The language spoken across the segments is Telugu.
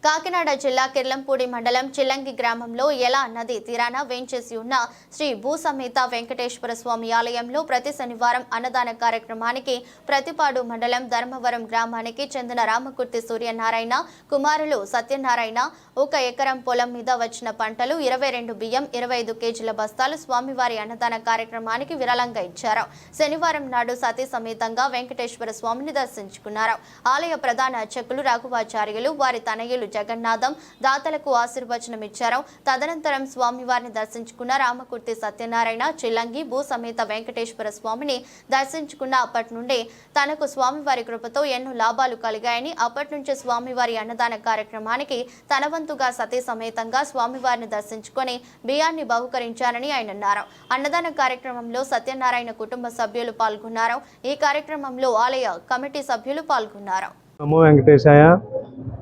కాకినాడ జిల్లా కిర్లంపూడి మండలం చిల్లంగి గ్రామంలో ఎలా నది తీరాన వేంచేసి ఉన్న శ్రీ భూసమేత వెంకటేశ్వర స్వామి ఆలయంలో ప్రతి శనివారం అన్నదాన కార్యక్రమానికి ప్రతిపాడు మండలం ధర్మవరం గ్రామానికి చెందిన రామకుర్తి సూర్యనారాయణ కుమారులు సత్యనారాయణ 1 ఎకరం పొలం మీద వచ్చిన పంటలు 22 బియ్యం 25 కేజీల బస్తాలు స్వామివారి అన్నదాన కార్యక్రమానికి విరాళంగా ఇచ్చారు. శనివారం నాడు సతీ సమేతంగా వెంకటేశ్వర స్వామిని దర్శించుకున్నారు. ఆలయ ప్రధాన అర్చకులు రఘువాచార్యులు వారి తనయులు జగన్నాథం దాతలకు ఆశీర్వచనం ఇచ్చారు. తదనంతరం స్వామివారిని దర్శించుకున్న రామకుర్తి సత్యనారాయణ చిల్లంగి భూ సమేత వెంకటేశ్వర స్వామిని దర్శించుకున్న అప్పటి నుండి తనకు స్వామివారి కృపతో ఎన్నో లాభాలు కలిగాయని అప్పటి నుంచి స్వామివారి అన్నదాన కార్యక్రమానికి తన వంతుగా సతీ సమేతంగా స్వామివారిని దర్శించుకొని బియ్యాన్ని బహుకరించారని ఆయన అన్నారు. అన్నదాన కార్యక్రమంలో సత్యనారాయణ కుటుంబ సభ్యులు పాల్గొన్నారు. ఈ కార్యక్రమంలో ఆలయ కమిటీ సభ్యులు పాల్గొన్నారు. నమో వెంకటేశాయ.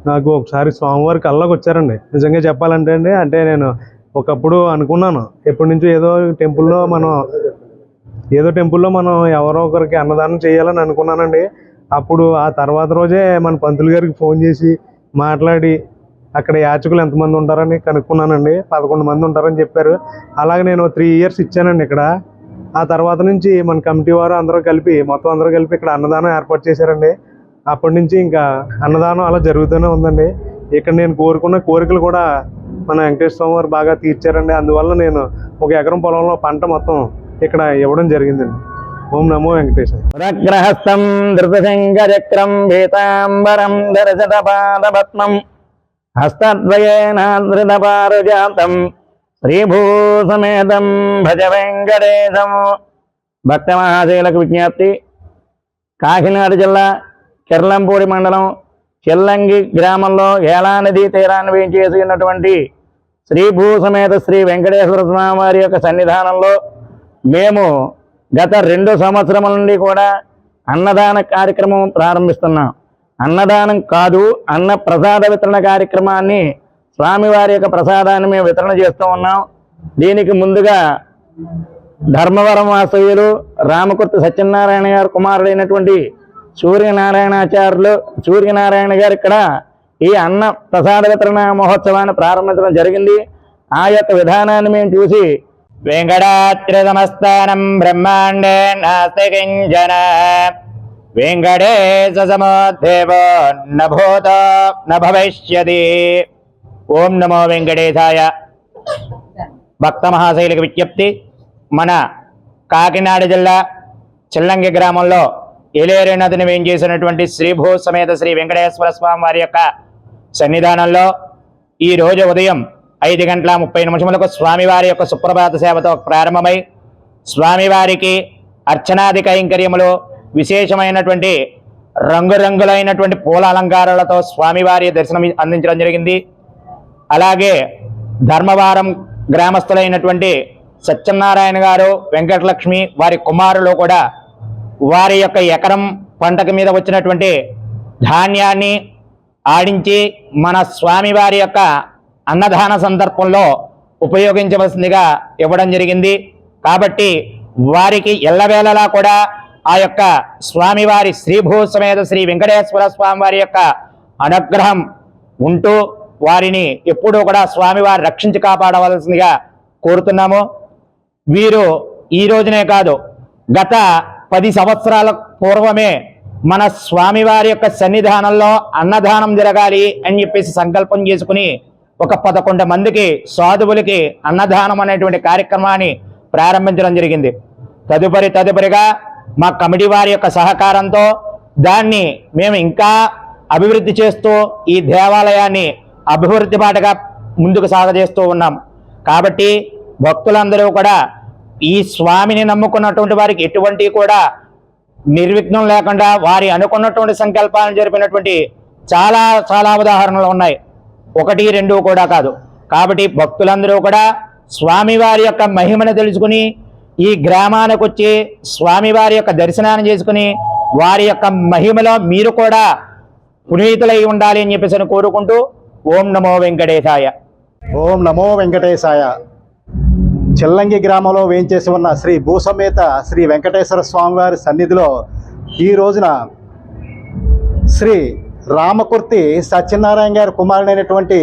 నాకు ఒకసారి స్వామివారి కళ్ళకు వచ్చారండి. నిజంగా చెప్పాలంటే అంటే నేను ఒకప్పుడు అనుకున్నాను, ఎప్పటి నుంచో ఏదో టెంపుల్లో మనం ఎవరో ఒకరికి అన్నదానం చేయాలని అనుకున్నానండి. అప్పుడు ఆ తర్వాత రోజే మన పంతులు గారికి ఫోన్ చేసి మాట్లాడి అక్కడ యాచకులు ఎంతమంది ఉంటారని కనుక్కున్నానండి. 11 మంది ఉంటారని చెప్పారు. అలాగే నేను 3 ఇయర్స్ ఇచ్చానండి ఇక్కడ. ఆ తర్వాత నుంచి మన కమిటీ వారు అందరూ కలిపి ఇక్కడ అన్నదానం ఏర్పాటు చేశారండి. అప్పటి నుంచి ఇంకా అన్నదానం అలా జరుగుతూనే ఉందండి. ఇక్కడ నేను కోరుకున్న కోరికలు కూడా మన వెంకటేశ్వర స్వామి వారు బాగా తీర్చారండి. అందువల్ల నేను 1 ఎకరం పొలంలో పంట మొత్తం ఇక్కడ ఇవ్వడం జరిగిందండి. ఓం నమో వెంకటేశాయ. రగ్రహస్థం ధృతశంఖచక్రం పీతాంబరం దర్శతపాదపద్మం హస్తద్వయేనాధృతపారిజాతం శ్రీభూసమేతం భజ వెంకటేశం. భక్త మహాశయులకు విజ్ఞప్తి. కాకినాడ జిల్లా కిర్లంపూడి మండలం చిల్లంగి గ్రామంలో ఏలా నదీ తీరాన్ని వేంచేసి ఉన్నటువంటి శ్రీ భూసమేత శ్రీ వెంకటేశ్వర స్వామి వారి యొక్క సన్నిధానంలో మేము గత 2 సంవత్సరముల నుండి కూడా అన్నదాన కార్యక్రమం ప్రారంభిస్తున్నాం. అన్నదానం కాదు, అన్న ప్రసాద వితరణ కార్యక్రమాన్ని స్వామివారి యొక్క ప్రసాదాన్ని మేము వితరణ చేస్తూ ఉన్నాం. దీనికి ముందుగా ధర్మవరం వాస్తవ్యులు రామకుర్తి సత్యనారాయణ గారు కుమారుడైనటువంటి సూర్యనారాయణ గారు ఇక్కడ ఈ అన్న ప్రసాద వితరణ మహోత్సవాన్ని ప్రారంభించడం జరిగింది. ఆ యొక్క విధానాన్ని మేము చూసి వెంకటాద్రితమస్థానం బ్రహ్మాండే నాస్తి కించన వెంకటేశ సమో దేవో న భూతో న భవిష్యతి. ఓం నమో వెంకటేశాయ. భక్త మహాశైలికి విజ్ఞప్తి. మన కాకినాడ జిల్లా చిల్లంగి గ్రామంలో ఏలేరు నదిని వేంచేసినటువంటి శ్రీభూ సమేత శ్రీ వెంకటేశ్వర స్వామి వారి యొక్క సన్నిధానంలో ఈ రోజు ఉదయం 5:30 స్వామివారి యొక్క సుప్రభాత సేవతో ప్రారంభమై స్వామివారికి అర్చనాది కైంకర్యములు విశేషమైనటువంటి రంగురంగులైనటువంటి పూల అలంకారాలతో స్వామివారి దర్శనం అందించడం జరిగింది. అలాగే ధర్మవరం గ్రామస్తులైనటువంటి సత్యనారాయణ గారు వెంకటలక్ష్మి వారి కుమారులు కూడా వారి యొక్క ఎకరం పంటకు మీద వచ్చినటువంటి ధాన్యాన్ని ఆడించి మన స్వామివారి యొక్క అన్నదాన సందర్భంలో ఉపయోగించవలసిందిగా ఇవ్వడం జరిగింది. కాబట్టి వారికి ఎల్లవేళలా కూడా ఆ యొక్క స్వామివారి శ్రీభూ సమేత శ్రీ వెంకటేశ్వర స్వామి వారి యొక్క అనుగ్రహం ఉంటూ వారిని ఎప్పుడూ కూడా స్వామివారి రక్షించి కాపాడవలసిందిగా కోరుతున్నాము. వీరు ఈ రోజునే కాదు, గత 10 సంవత్సరాల పూర్వమే మన స్వామివారి యొక్క సన్నిధానంలో అన్నదానం జరగాలి అని చెప్పేసి సంకల్పం చేసుకుని ఒక 11 మందికి సాధువులకి అన్నదానం అనేటువంటి కార్యక్రమాన్ని ప్రారంభించడం జరిగింది. తదుపరిగా మా కమిటీ వారి యొక్క సహకారంతో దాన్ని మేము ఇంకా అభివృద్ధి చేస్తూ ఈ దేవాలయాన్ని అభివృద్ధి బాటగా ముందుకు సాగజేస్తూ ఉన్నాం. కాబట్టి భక్తులందరూ కూడా ఈ స్వామిని నమ్ముకున్నటువంటి వారికి ఎటువంటి కూడా నిర్విఘ్నం లేకుండా వారి అనుకున్నటువంటి సంకల్పాలను జరిపినటువంటి చాలా ఉదాహరణలు ఉన్నాయి. 1, 2 కూడా కాదు. కాబట్టి భక్తులందరూ కూడా స్వామివారి యొక్క మహిమను తెలుసుకుని ఈ గ్రామానికి వచ్చి స్వామివారి యొక్క దర్శనాన్ని చేసుకుని వారి యొక్క మహిమలో మీరు కూడా పునీతులై ఉండాలి అని చెప్పేసి కోరుకుంటూ ఓం నమో వెంకటేశాయ. ఓం నమో వెంకటేశాయ. చిల్లంగి గ్రామంలో వేంచేసి ఉన్న శ్రీ భూసమేత శ్రీ వెంకటేశ్వర స్వామివారి సన్నిధిలో ఈ రోజున శ్రీ రామకుర్తి సత్యనారాయణ గారి కుమారుడైనటువంటి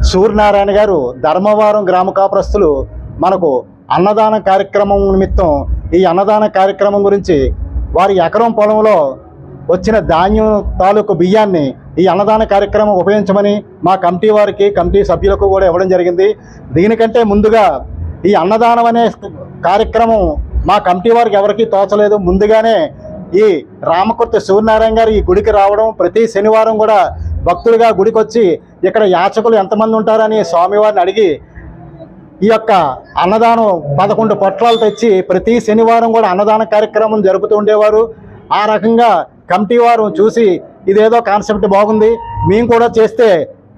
సూర్యనారాయణ గారు ధర్మవరం గ్రామ కాపురస్తులు మనకు అన్నదాన కార్యక్రమం నిమిత్తం ఈ అన్నదాన కార్యక్రమం గురించి వారి ఎకరం పొలంలో వచ్చిన ధాన్యం తాలూకు బియ్యాన్ని ఈ అన్నదాన కార్యక్రమం ఉపయోగించమని మా కమిటీ వారికి కమిటీ సభ్యులకు కూడా ఇవ్వడం జరిగింది. దీనికంటే ముందుగా ఈ అన్నదానం అనే కార్యక్రమం మా కమిటీ వారికి ఎవరికీ తోచలేదు. ముందుగానే ఈ రామకుర్తి సూర్యనారాయణ గారు ఈ గుడికి రావడం, ప్రతి శనివారం కూడా భక్తులుగా గుడికి వచ్చి ఇక్కడ యాచకులు ఎంతమంది ఉంటారని స్వామివారిని అడిగి ఈ యొక్క అన్నదానం 11 పొట్లాలు తెచ్చి ప్రతి శనివారం కూడా అన్నదాన కార్యక్రమం జరుపుతూ ఉండేవారు. ఆ రకంగా కమిటీ వారు చూసి ఇదేదో కాన్సెప్ట్ బాగుంది, మేము కూడా చేస్తే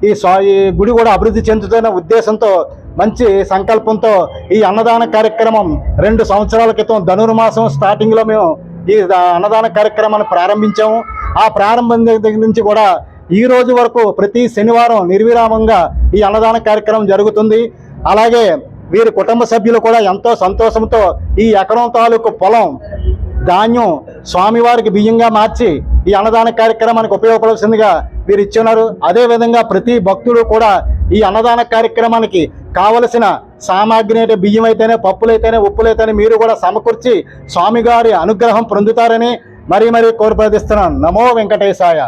ఈ గుడి కూడా అభివృద్ధి చెందుతున్న ఉద్దేశంతో మంచి సంకల్పంతో ఈ అన్నదాన కార్యక్రమం 2 సంవత్సరాల క్రితం ధనుర్మాసం స్టార్టింగ్లో మేము ఈ అన్నదాన కార్యక్రమాన్ని ప్రారంభించాము. ఆ ప్రారంభం దగ్గర నుంచి కూడా ఈ రోజు వరకు ప్రతి శనివారం నిర్విరామంగా ఈ అన్నదాన కార్యక్రమం జరుగుతుంది. అలాగే వీరి కుటుంబ సభ్యులు కూడా ఎంతో సంతోషంతో ఈ ఎకరం తాలూకు పొలం ధాన్యం స్వామివారికి బియ్యంగా మార్చి ఈ అన్నదాన కార్యక్రమానికి ఉపయోగపడాల్సిందిగా వీరు ఇచ్చున్నారు. అదేవిధంగా ప్రతి భక్తుడు కూడా ఈ అన్నదాన కార్యక్రమానికి కావలసిన సామాగ్రి అంటే బియ్యం అయితేనే, పప్పులైతేనే, ఉప్పులైతేనే మీరు కూడా సమకూర్చి స్వామివారి అనుగ్రహం పొందుతారని మరీ కోరి ప్రార్థిస్తున్నాను. నమో వెంకటేశాయ.